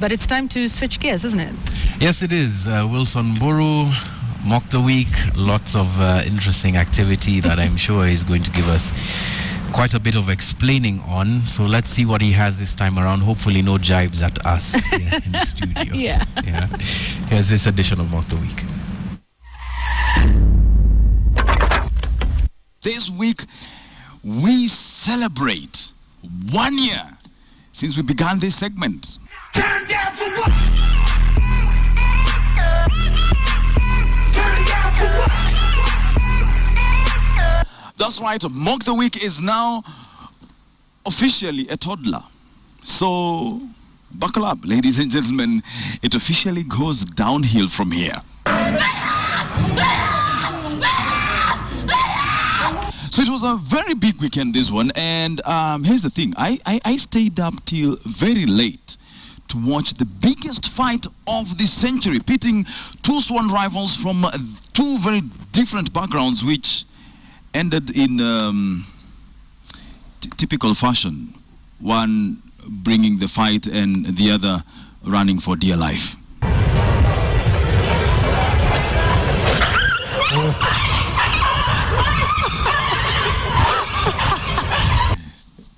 But it's time to switch gears, isn't it? Yes, it is. Wilson Mburu, Mock the Week, lots of interesting activity that I'm sure is going to give us quite a bit of explaining on. So let's see what he has this time around. Hopefully no jibes at us here in the studio. Yeah. Here's this edition of Mock the Week. This week, we celebrate 1 year since we began this segment. Turn down for what? Turn down for what? That's right, Mock the Week is now officially a toddler. So, buckle up, ladies and gentlemen. It officially goes downhill from here. So it was a very big weekend, this one, and here's the thing. I stayed up till very late to watch the biggest fight of the century, pitting two sworn rivals from two very different backgrounds, which ended in typical fashion. One bringing the fight and the other running for dear life.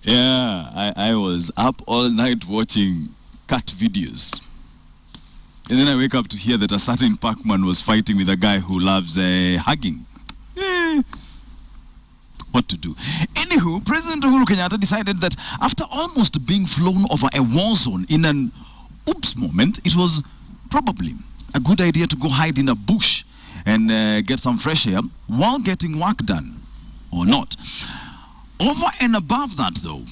Yeah, I was up all night watching cat videos. And then I wake up to hear that a certain Pac-Man was fighting with a guy who loves hugging. What to do? Anywho, President Uhuru Kenyatta decided that after almost being flown over a war zone in an oops moment, it was probably a good idea to go hide in a bush and get some fresh air while getting work done, or not. Over and above that, though,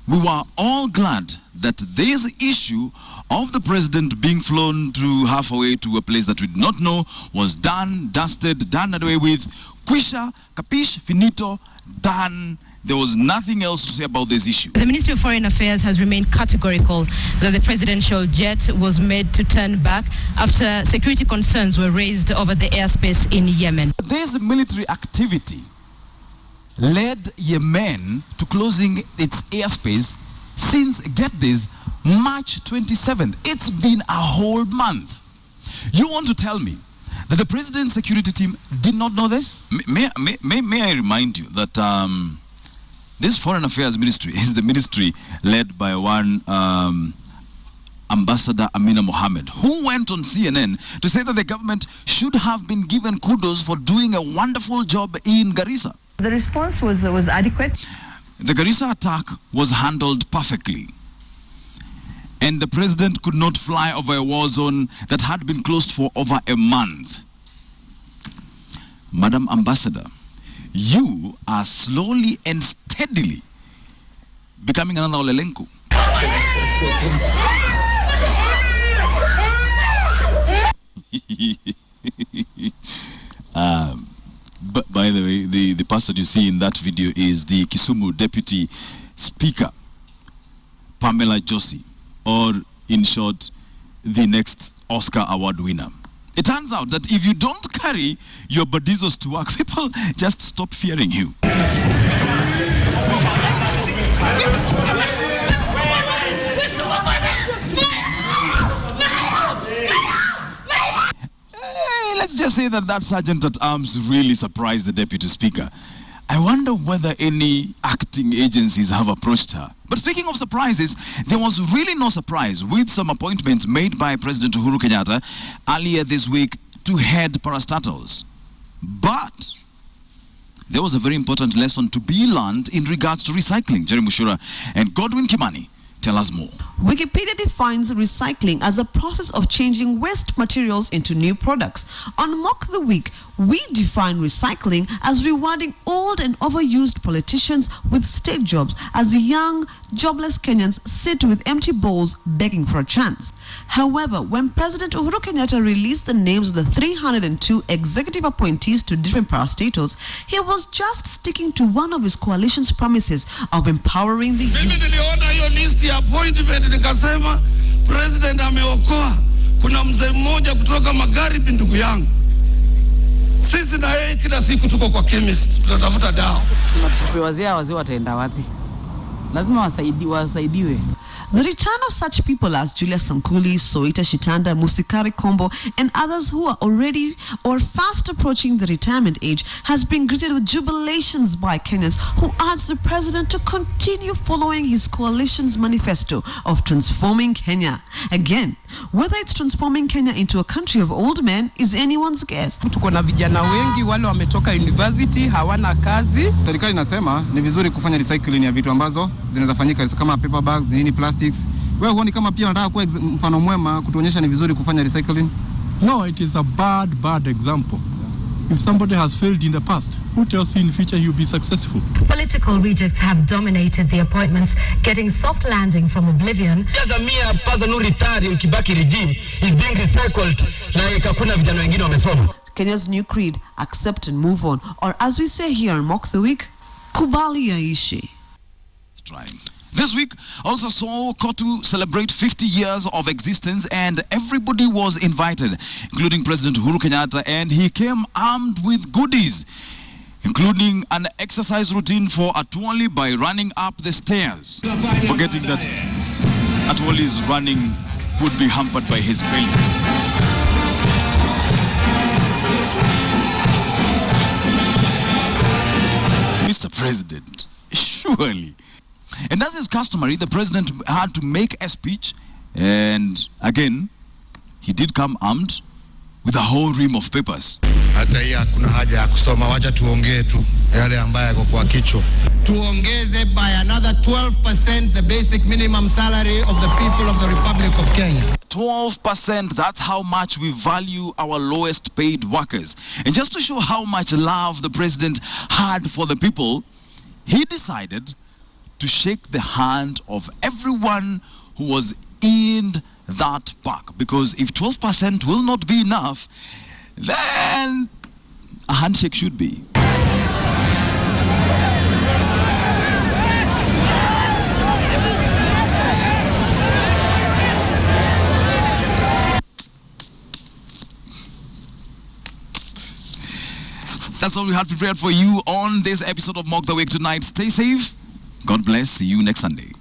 we were all glad that this issue of the president being flown to halfway to a place that we did not know was done, dusted, done away with. Quisha, capiche, finito, done. There was nothing else to say about this issue. The Ministry of Foreign Affairs has remained categorical that the presidential jet was made to turn back after security concerns were raised over the airspace in Yemen. This military activity led Yemen to closing its airspace since, get this, March 27th. It's been a whole month. You want to tell me that the president's security team did not know this? May I remind you that this Foreign Affairs Ministry is the ministry led by one Ambassador Amina Mohammed, who went on CNN to say that the government should have been given kudos for doing a wonderful job in Garissa. The response was adequate. The Garissa attack was handled perfectly. And the president could not fly over a war zone that had been closed for over a month. Madam Ambassador, you are slowly and steadily becoming another Olelenku. But by the way, the person you see in that video is the Kisumu Deputy Speaker, Pamela Josie, or in short, the next Oscar Award winner. It turns out that if you don't carry your badizos to work, people just stop fearing you. Let's just say that Sergeant at Arms really surprised the Deputy Speaker. I wonder whether any acting agencies have approached her. But speaking of surprises, there was really no surprise with some appointments made by President Uhuru Kenyatta earlier this week to head parastatals. But there was a very important lesson to be learned in regards to recycling. Jerry Mushura and Godwin Kimani tell us more. Wikipedia defines recycling as a process of changing waste materials into new products. On Mock the Week, we define recycling as rewarding old and overused politicians with state jobs as the young, jobless Kenyans sit with empty bowls begging for a chance. However, when President Uhuru Kenyatta released the names of the 302 executive appointees to different parastatals, he was just sticking to one of his coalition's promises of empowering the youth. Appointment nikasema president ameokoa. Kuna mzee mmoja kutoka Magharibi ndugu yangu. Sisi na yeye kila siku tuko kwa chemist tunatafuta dawa. Wazee wataenda wapi? Lazima wasaidiwe. The return of such people as Julius Sankuli, Soita Shitanda, Musikari Kombo, and others who are already or fast approaching the retirement age has been greeted with jubilations by Kenyans who urge the president to continue following his coalition's manifesto of transforming Kenya. Again, whether it's transforming Kenya into a country of old men is anyone's guess. Tuko na vijana wengi wale wametoka university hawana kazi. Serikali inasema ni vizuri kufanya recycling ya vitu ambazo zinaweza fanyika kama paper bags, nini plastics. Wewe huoni kama pia nataka kuwa mfano mwema kutuonyesha ni vizuri kufanya recycling? No, it is a bad example. If somebody has failed in the past, who tells you in future he will be successful? Political rejects have dominated the appointments, getting soft landing from oblivion. As a mere person who retired in Kibaki regime is being recycled like hakuna vijana wengine wamesoma. Kenya's new creed, accept and move on, or as we say here in Mock the Week, kubali yaishi. This week also saw KOTU celebrate 50 years of existence, and everybody was invited, including President Uhuru Kenyatta, and he came armed with goodies, including an exercise routine for Atwoli by running up the stairs, forgetting that Atwoli's running would be hampered by his belly. Mr. President, surely. And as is customary, the president had to make a speech, and again, he did come armed with a whole ream of papers. Hata hii hakuna haja ya kusoma, wacha tuongee tu yale ambayo yako kwa kichwa. Tuongeze by another 12% the basic minimum salary of the people of the Republic of Kenya. 12%, that's how much we value our lowest paid workers. And just to show how much love the president had for the people, he decided to shake the hand of everyone who was in that park. Because if 12% will not be enough, then a handshake should be. That's all we had prepared for you on this episode of Mock the Week tonight. Stay safe. God bless. See you next Sunday.